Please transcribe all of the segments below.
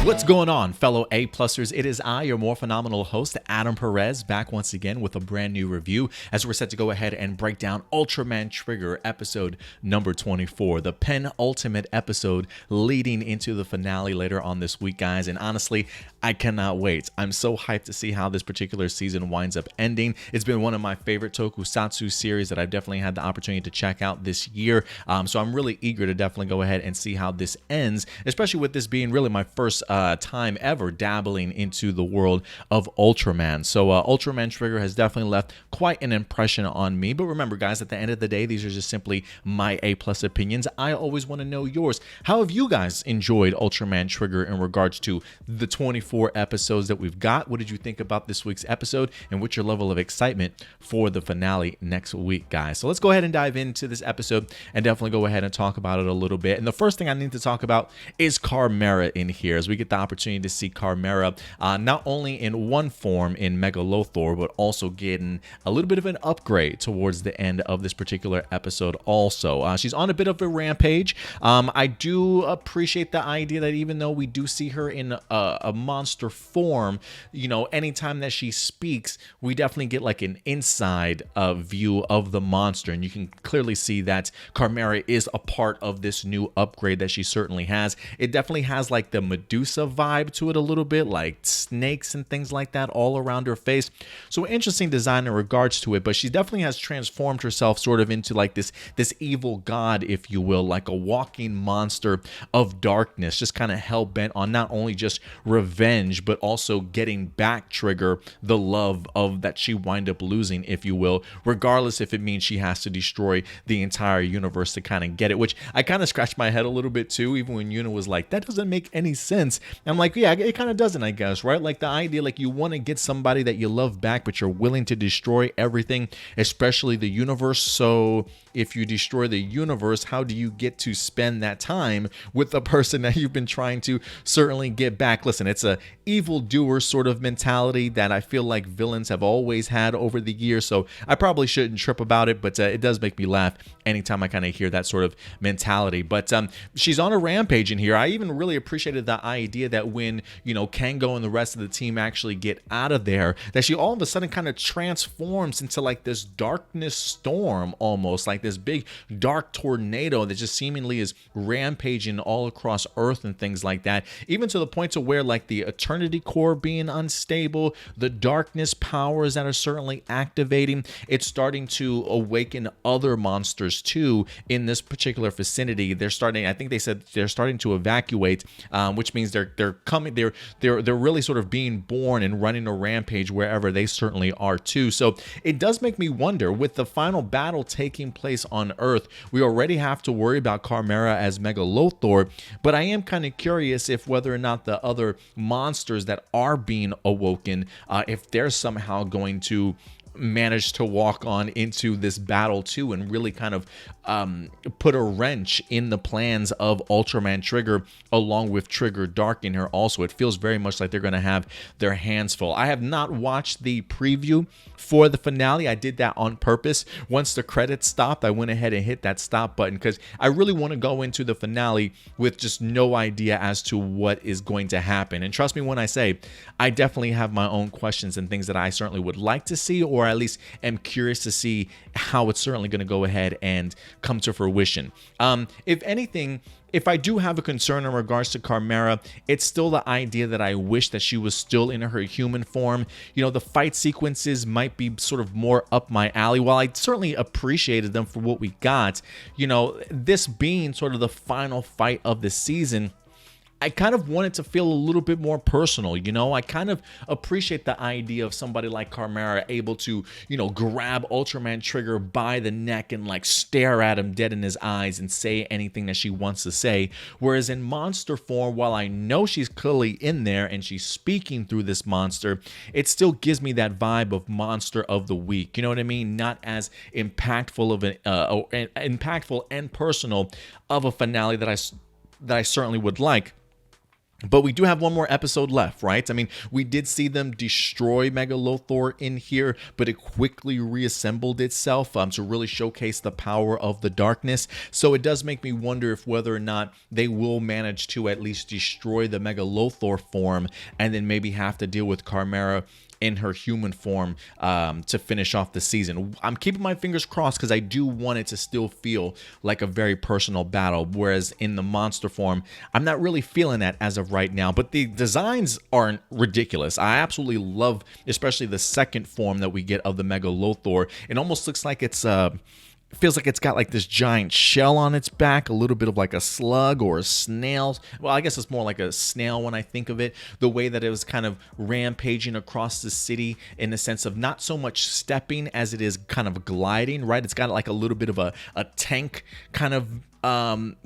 What's going on, fellow A-Plusers? It is I, your Morphinominal host, Adam Perez, back once again with a brand new review as we're set to go ahead and break down Ultraman Trigger episode number 24, the penultimate episode leading into the finale later on this week, guys. And honestly, I cannot wait. I'm so hyped to see how this particular season winds up ending. It's been one of my favorite tokusatsu series that I've definitely had the opportunity to check out this year. So I'm really eager to definitely go ahead and see how this ends, especially with this being really my first time ever dabbling into the world of Ultraman. So Ultraman Trigger has definitely left quite an impression on me. But remember, guys, at the end of the day, these are just simply my A+ opinions. I always want to know yours. How have you guys enjoyed Ultraman Trigger in regards to the 24 episodes that we've got? What did you think about this week's episode? And what's your level of excitement for the finale next week, guys? So let's go ahead and dive into this episode and definitely go ahead and talk about it a little bit. And the first thing I need to talk about is Carmeara in here, as we get the opportunity to see Carmeara not only in one form in Megalothor, but also getting a little bit of an upgrade towards the end of this particular episode also. She's on a bit of a rampage. I do appreciate the idea that even though we do see her in a monster form, you know, anytime that she speaks, we definitely get like an inside view of the monster, and you can clearly see that Carmeara is a part of this new upgrade that she certainly has. It definitely has like the Medusa vibe to it a little bit, like snakes and things like that all around her face. So interesting design in regards to it, but she definitely has transformed herself sort of into like this evil god, if you will, like a walking monster of darkness, just kind of hell-bent on not only just revenge, but also getting back Trigger the love of that she wind up losing, if you will, regardless if it means she has to destroy the entire universe to kind of get it, which I kind of scratched my head a little bit too, even when Yuna was like, that doesn't make any sense. I'm like, yeah, it kind of doesn't, I guess, right? Like the idea, like you want to get somebody that you love back, but you're willing to destroy everything, especially the universe. So if you destroy the universe, how do you get to spend that time with the person that you've been trying to certainly get back? Listen, it's a evildoer sort of mentality that I feel like villains have always had over the years, so I probably shouldn't trip about it, but it does make me laugh anytime I kind of hear that sort of mentality. But she's on a rampage in here. I even really appreciated the idea that when, you know, Kengo and the rest of the team actually get out of there, that she all of a sudden kind of transforms into like this darkness storm, almost like this big dark tornado that just seemingly is rampaging all across Earth and things like that, even to the point to where like the Eternity Core being unstable, the darkness powers that are certainly activating, it's starting to awaken other monsters too in this particular vicinity. They're starting, I think they said they're starting to evacuate, which means they're coming, they're really sort of being born and running a rampage wherever they certainly are too. So it does make me wonder, with the final battle taking place on Earth, we already have to worry about Carmeara as Megalothor, but I am kind of curious if whether or not the other monsters that are being awoken, if they're somehow going to managed to walk on into this battle too and really kind of put a wrench in the plans of Ultraman Trigger, along with Trigger Dark in her also. It feels very much like they're going to have their hands full. I have not watched the preview for the finale. I did that on purpose. Once the credits stopped, I went ahead and hit that stop button because I really want to go into the finale with just no idea as to what is going to happen. And trust me when I say, I definitely have my own questions and things that I certainly would like to see, or at least am curious to see how it's certainly going to go ahead and come to fruition. If anything, if I do have a concern in regards to Carmeara, it's still the idea that I wish that she was still in her human form. You know, the fight sequences might be sort of more up my alley. While I certainly appreciated them for what we got, you know, this being sort of the final fight of the season, I kind of want it to feel a little bit more personal, you know? I kind of appreciate the idea of somebody like Carmeara able to, you know, grab Ultraman Trigger by the neck and like stare at him dead in his eyes and say anything that she wants to say. Whereas in monster form, while I know she's clearly in there and she's speaking through this monster, it still gives me that vibe of monster of the week. You know what I mean? Not as impactful of impactful and personal of a finale that I certainly would like. But we do have one more episode left, right? I mean, we did see them destroy Megalothor in here, but it quickly reassembled itself to really showcase the power of the darkness. So it does make me wonder if whether or not they will manage to at least destroy the Megalothor form and then maybe have to deal with Carmeara in her human form to finish off the season. I'm keeping my fingers crossed because I do want it to still feel like a very personal battle, whereas in the monster form, I'm not really feeling that as of right now. But the designs aren't ridiculous. I absolutely love, especially the second form that we get of the Megalothor. It almost looks like it's feels like it's got like this giant shell on its back, a little bit of like a slug or a snail. Well, I guess it's more like a snail when I think of it. The way that it was kind of rampaging across the city in the sense of not so much stepping as it is kind of gliding, right? It's got like a little bit of a tank kind of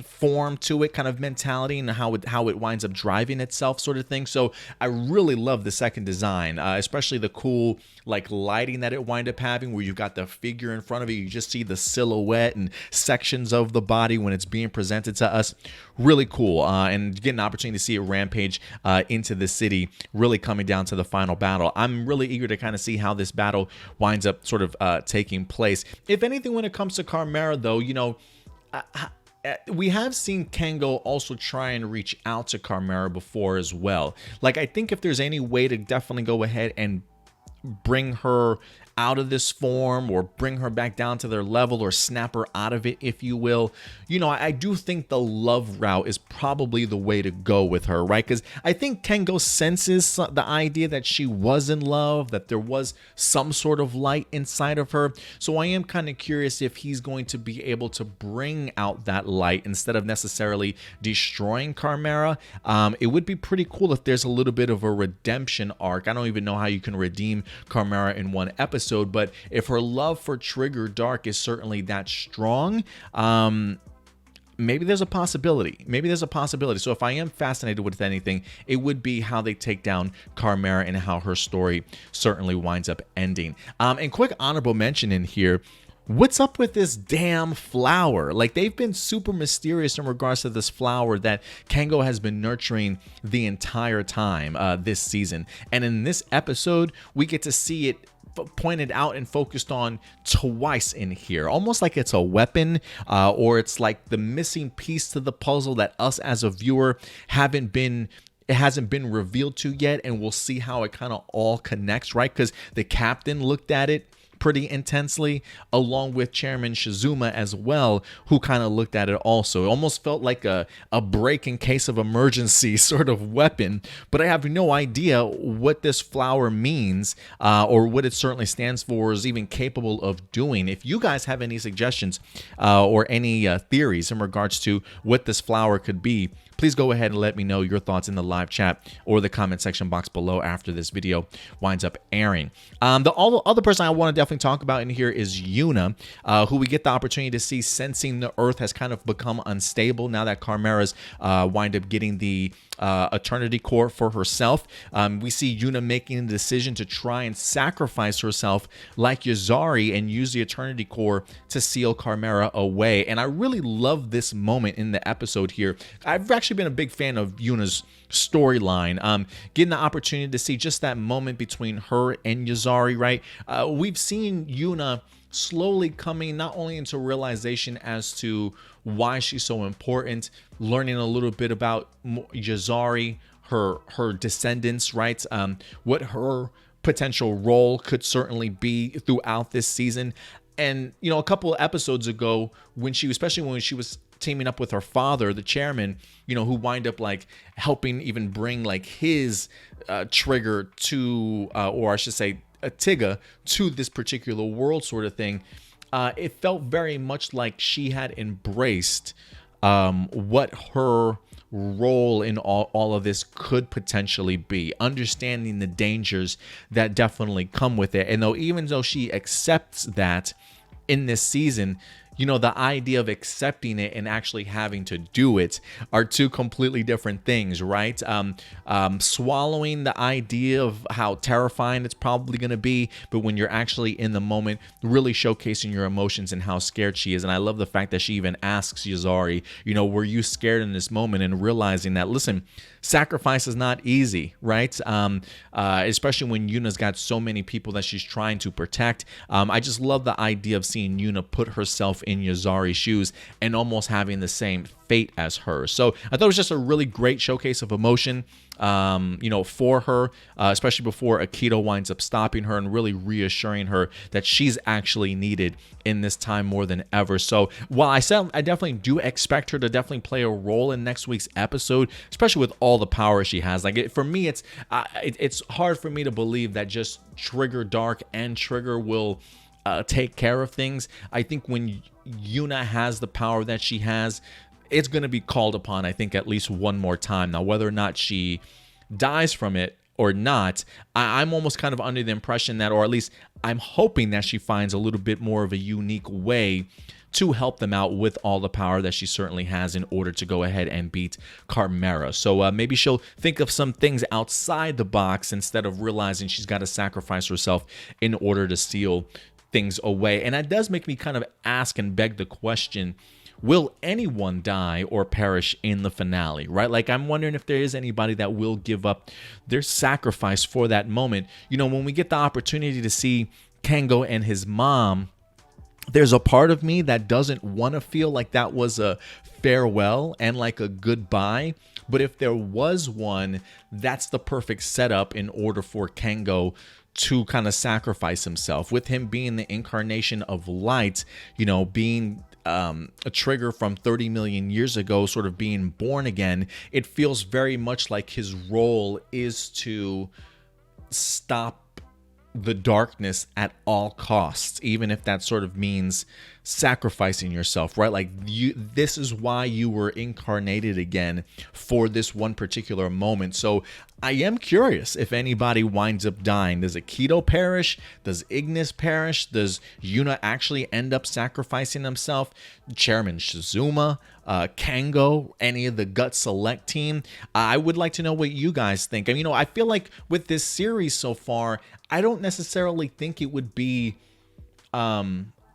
form to it, kind of mentality, and how it winds up driving itself, sort of thing. So I really love the second design, especially the cool like lighting that it wind up having, where you've got the figure in front of you just see the silhouette and sections of the body when it's being presented to us. Really cool, and get an opportunity to see it rampage into the city, really coming down to the final battle. I'm really eager to kind of see how this battle winds up sort of taking place. If anything, when it comes to Carmeara, though, you know, we have seen Kengo also try and reach out to Carmeara before as well. Like, I think if there's any way to definitely go ahead and bring her out of this form or bring her back down to their level or snap her out of it, if you will, you know, I do think the love route is probably the way to go with her, right? Because I think Kengo senses the idea that she was in love, that there was some sort of light inside of her. So I am kind of curious if he's going to be able to bring out that light instead of necessarily destroying Carmeara. It would be pretty cool if there's a little bit of a redemption arc. I don't even know how you can redeem Carmeara in one episode, but if her love for Trigger Dark is certainly that strong, maybe there's a possibility. So if I am fascinated with anything, it would be how they take down Carmeara and how her story certainly winds up ending. And quick honorable mention in here, what's up with this damn flower? Like, they've been super mysterious in regards to this flower that Kengo has been nurturing the entire time this season. And in this episode, we get to see it pointed out and focused on twice in here, almost like it's a weapon, or it's like the missing piece to the puzzle that us as a viewer hasn't been revealed to yet, and we'll see how it kind of all connects, right? Because the captain looked at it pretty intensely, along with Chairman Shizuma as well, who kind of looked at it also. It almost felt like a break in case of emergency sort of weapon, but I have no idea what this flower means or what it certainly stands for or is even capable of doing. If you guys have any suggestions or any theories in regards to what this flower could be, please go ahead and let me know your thoughts in the live chat or the comment section box below after this video winds up airing. The other person I want to definitely talk about in here is Yuna, who we get the opportunity to see sensing the earth has kind of become unstable now that Carmeara's wind up getting the Eternity Core for herself. We see Yuna making the decision to try and sacrifice herself like Yazari and use the Eternity Core to seal Carmeara away. And I really love this moment in the episode here. I've actually been a big fan of Yuna's storyline, getting the opportunity to see just that moment between her and Yazari, right? We've seen Yuna slowly coming not only into realization as to why she's so important, learning a little bit about Yazari, her descendants, right? What her potential role could certainly be throughout this season. And, you know, a couple of episodes ago, especially when she was teaming up with her father, the chairman, you know, who wind up like helping even bring like his trigger to, or I should say, a Tiga to this particular world, sort of thing. It felt very much like she had embraced what her role in all of this could potentially be, understanding the dangers that definitely come with it. And even though she accepts that in this season, you know, the idea of accepting it and actually having to do it are two completely different things, right? Swallowing the idea of how terrifying it's probably going to be, but when you're actually in the moment, really showcasing your emotions and how scared she is. And I love the fact that she even asks Yazari, you know, were you scared in this moment? And realizing that, listen, sacrifice is not easy, right? Especially when Yuna's got so many people that she's trying to protect. I just love the idea of seeing Yuna put herself in Yazari's shoes and almost having the same fate as her. So I thought it was just a really great showcase of emotion, for her, especially before Akito winds up stopping her and really reassuring her that she's actually needed in this time more than ever. So while I definitely do expect her to definitely play a role in next week's episode, especially with all the power she has. For me, it's hard for me to believe that just Trigger Dark and Trigger will take care of things. I think when Yuna has the power that she has, it's going to be called upon, I think, at least one more time. Now, whether or not she dies from it or not, I'm almost kind of under the impression that, or at least I'm hoping that she finds a little bit more of a unique way to help them out with all the power that she certainly has in order to go ahead and beat Carmeara. So maybe she'll think of some things outside the box instead of realizing she's got to sacrifice herself in order to steal things away. And that does make me kind of ask and beg the question, will anyone die or perish in the finale, right? I'm wondering if there is anybody that will give up their sacrifice for that moment. When we get the opportunity to see Kengo and his mom, there's a part of me that doesn't want to feel like that was a farewell and like a goodbye. But if there was one, that's the perfect setup in order for Kengo to kind of sacrifice himself, with him being the incarnation of light, being a Trigger from 30 million years ago, sort of being born again. It feels very much like his role is to stop the darkness at all costs, even if that sort of means sacrificing yourself, right? This is why you were incarnated again, for this one particular moment. So I am curious if anybody winds up dying. Does Akito perish? Does Ignis perish? Does Yuna actually end up sacrificing himself? Chairman Shizuma, Kengo, any of the Gut Select team? I would like to know what you guys think. I feel like with this series so far, I don't necessarily think it would be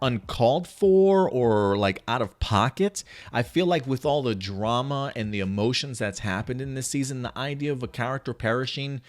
uncalled for or out of pocket. I feel like with all the drama and the emotions that's happened in this season, the idea of a character perishing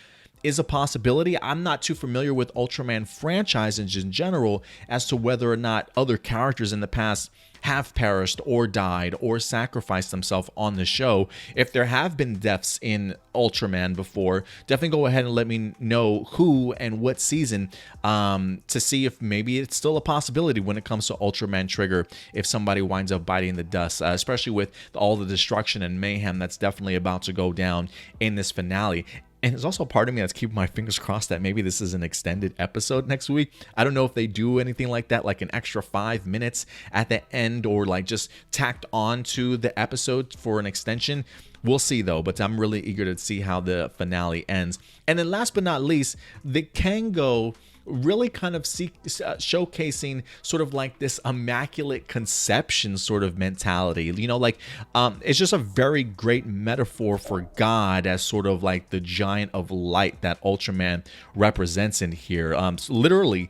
is a possibility. I'm not too familiar with Ultraman franchises in general as to whether or not other characters in the past have perished or died or sacrificed themselves on the show. If there have been deaths in Ultraman before, definitely go ahead and let me know who and what season, to see if maybe it's still a possibility when it comes to Ultraman Trigger, if somebody winds up biting the dust, especially with all the destruction and mayhem that's definitely about to go down in this finale. And there's also a part of me that's keeping my fingers crossed that maybe this is an extended episode next week. I don't know if they do anything like that, like an extra 5 minutes at the end, or just tacked on to the episode for an extension. We'll see though, but I'm really eager to see how the finale ends. And then last but not least, the Kengo really kind of showcasing sort of this immaculate conception sort of mentality. It's just a very great metaphor for God as sort of the giant of light that Ultraman represents in here. So literally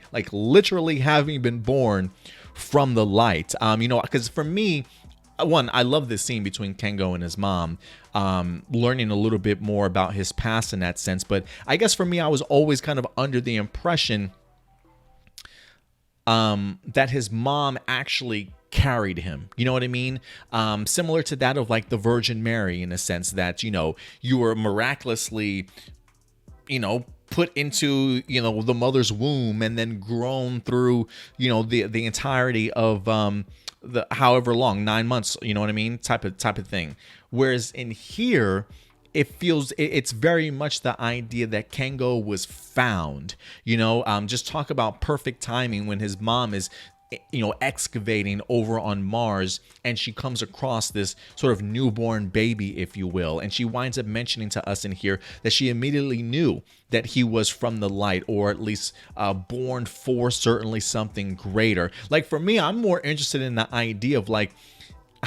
having been born from the light. Because for me, one, I love this scene between Kengo and his mom, learning a little bit more about his past in that sense. But I guess for me, I was always kind of under the impression that his mom actually carried him. You know what I mean? Similar to that of the Virgin Mary, in a sense that, you were miraculously, put into, the mother's womb and then grown through, the entirety of the however long, 9 months, you know what I mean, type of thing. Whereas in here, it's very much the idea that Kengo was found. Just talk about perfect timing when his mom is excavating over on Mars, and she comes across this sort of newborn baby, if you will, and she winds up mentioning to us in here that she immediately knew that he was from the light, or at least born for certainly something greater. For me, I'm more interested in the idea of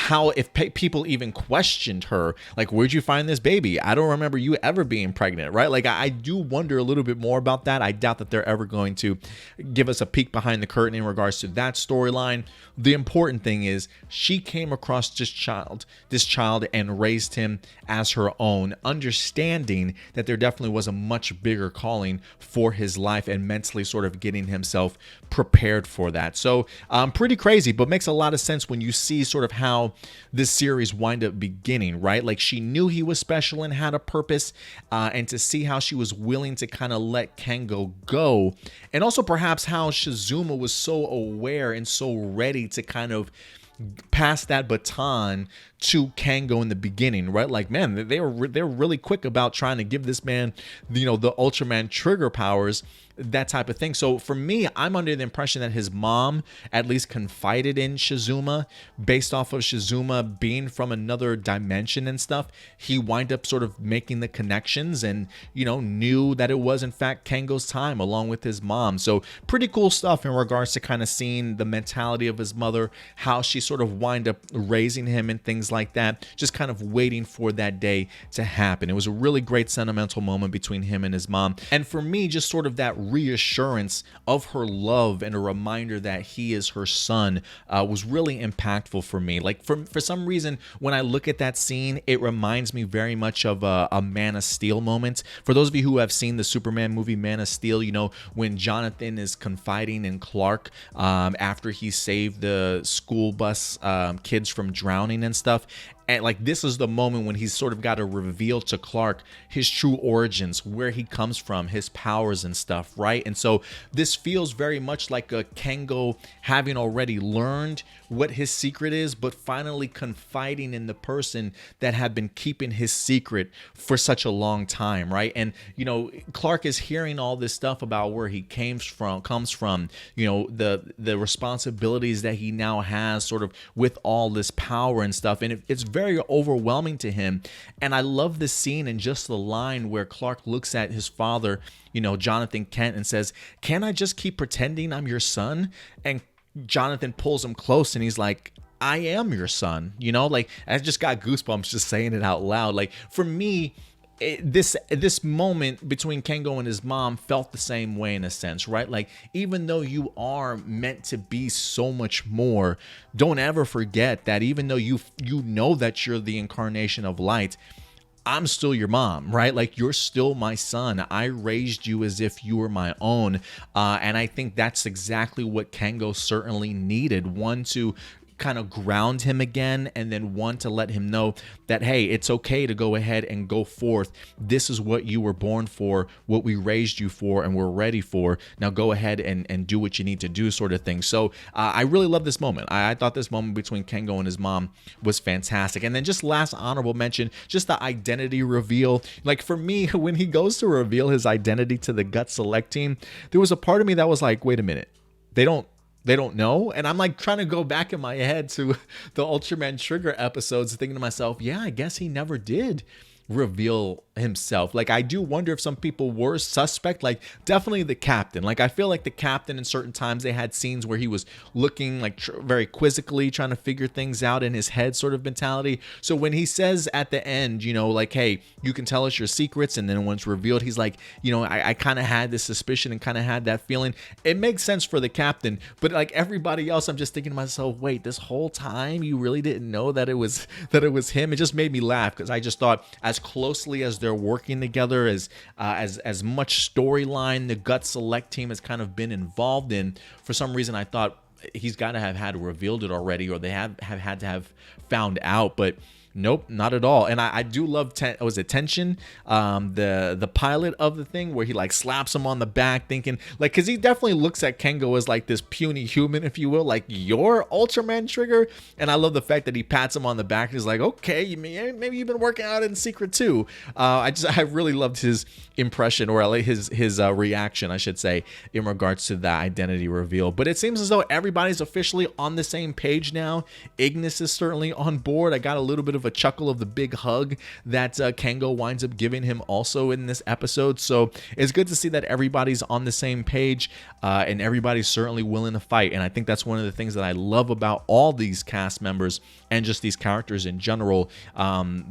how if people even questioned her, like, where'd you find this baby? I don't remember you ever being pregnant, right? Like, I do wonder a little bit more about that. I doubt that they're ever going to give us a peek behind the curtain in regards to that storyline. The important thing is she came across this child and raised him as her own, understanding that there definitely was a much bigger calling for his life and mentally sort of getting himself prepared for that. So pretty crazy, but makes a lot of sense when you see sort of how this series wind up beginning, right? Like, she knew he was special and had a purpose, and to see how she was willing to kind of let Kengo go, and also perhaps how Shizuma was so aware and so ready to kind of pass that baton to Kengo in the beginning, right? Like, man, they're really quick about trying to give this man, the Ultraman Trigger powers, that type of thing. So for me, I'm under the impression that his mom at least confided in Shizuma based off of Shizuma being from another dimension and stuff. He wind up sort of making the connections and, knew that it was in fact Kengo's time along with his mom. So pretty cool stuff in regards to kind of seeing the mentality of his mother, how she sort of wind up raising him and things like that, just kind of waiting for that day to happen. It was a really great sentimental moment between him and his mom. And for me, just sort of that reassurance of her love and a reminder that he is her son was really impactful for me. Like, for some reason, when I look at that scene, it reminds me very much of a Man of Steel moment. For those of you who have seen the Superman movie Man of Steel, when Jonathan is confiding in Clark after he saved the school bus kids from drowning and stuff. And like, this is the moment when he's sort of got to reveal to Clark his true origins, where he comes from, his powers and stuff, right? And so this feels very much like a Kengo having already learned what his secret is, but finally confiding in the person that had been keeping his secret for such a long time, right? And Clark is hearing all this stuff about where he comes from, the responsibilities that he now has sort of with all this power and stuff, and it's very overwhelming to him. And I love this scene and just the line where Clark looks at his father, Jonathan Kent, and says, "Can I just keep pretending I'm your son?" And Jonathan pulls him close and he's like, "I am your son." Like, I just got goosebumps just saying it out loud. Like, for me, this moment between Kengo and his mom felt the same way in a sense, right? Like, even though you are meant to be so much more, don't ever forget that even though you know that you're the incarnation of light, I'm still your mom, right? Like, you're still my son. I raised you as if you were my own. And I think that's exactly what Kengo certainly needed. One, to kind of ground him again, and then one, to let him know that, hey, it's okay to go ahead and go forth. This is what you were born for, what we raised you for, and we're ready for. Now go ahead and do what you need to do, sort of thing. So I really love this moment. I thought this moment between Kengo and his mom was fantastic. And then just last honorable mention, just the identity reveal. Like, for me, when he goes to reveal his identity to the Gut Select team, there was a part of me that was like, wait a minute, they don't know. And I'm like trying to go back in my head to the Ultraman Trigger episodes, thinking to myself, yeah, I guess he never did reveal himself. Like, I do wonder if some people were suspect, like definitely the captain. Like, I feel like the captain in certain times, they had scenes where he was looking like very quizzically trying to figure things out in his head, sort of mentality. So when he says at the end, like, hey, you can tell us your secrets, and then when it's revealed, he's like, I kind of had this suspicion and kind of had that feeling. It makes sense for the captain, but like everybody else, I'm just thinking to myself, wait, this whole time you really didn't know that it was him? It just made me laugh, because I just thought, as closely as they're working together, as much storyline the Gut Select team has kind of been involved in, for some reason I thought he's got to have had revealed it already, or they have had to have found out, but nope, not at all. And I do love Tension, the pilot of the thing, where he like slaps him on the back, thinking like, because he definitely looks at Kengo as like this puny human, if you will, like, you're Ultraman Trigger. And I love the fact that he pats him on the back and he's like, okay, maybe you've been working out in secret too. I really loved his impression, or like his reaction, I should say, in regards to the identity reveal. But it seems as though everybody's officially on the same page now. Ignis is certainly on board. I got a little bit of a chuckle of the big hug that Kengo winds up giving him also in this episode. So it's good to see that everybody's on the same page, and everybody's certainly willing to fight. And I think that's one of the things that I love about all these cast members and just these characters in general,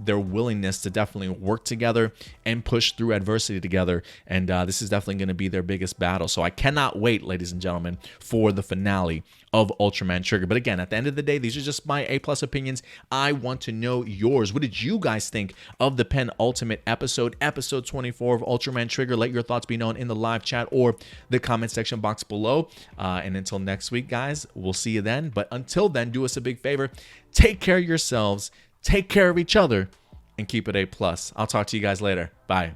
their willingness to definitely work together and push through adversity together. And this is definitely going to be their biggest battle. So I cannot wait, ladies and gentlemen, for the finale of Ultraman Trigger. But again, at the end of the day, these are just my A+ opinions. I want to know yours. What did you guys think of the penultimate episode, episode 24 of Ultraman Trigger? Let your thoughts be known in the live chat or the comment section box below. And until next week, guys, we'll see you then. But until then, do us a big favor. Take care of yourselves, take care of each other, and keep it A+. I'll talk to you guys later. Bye.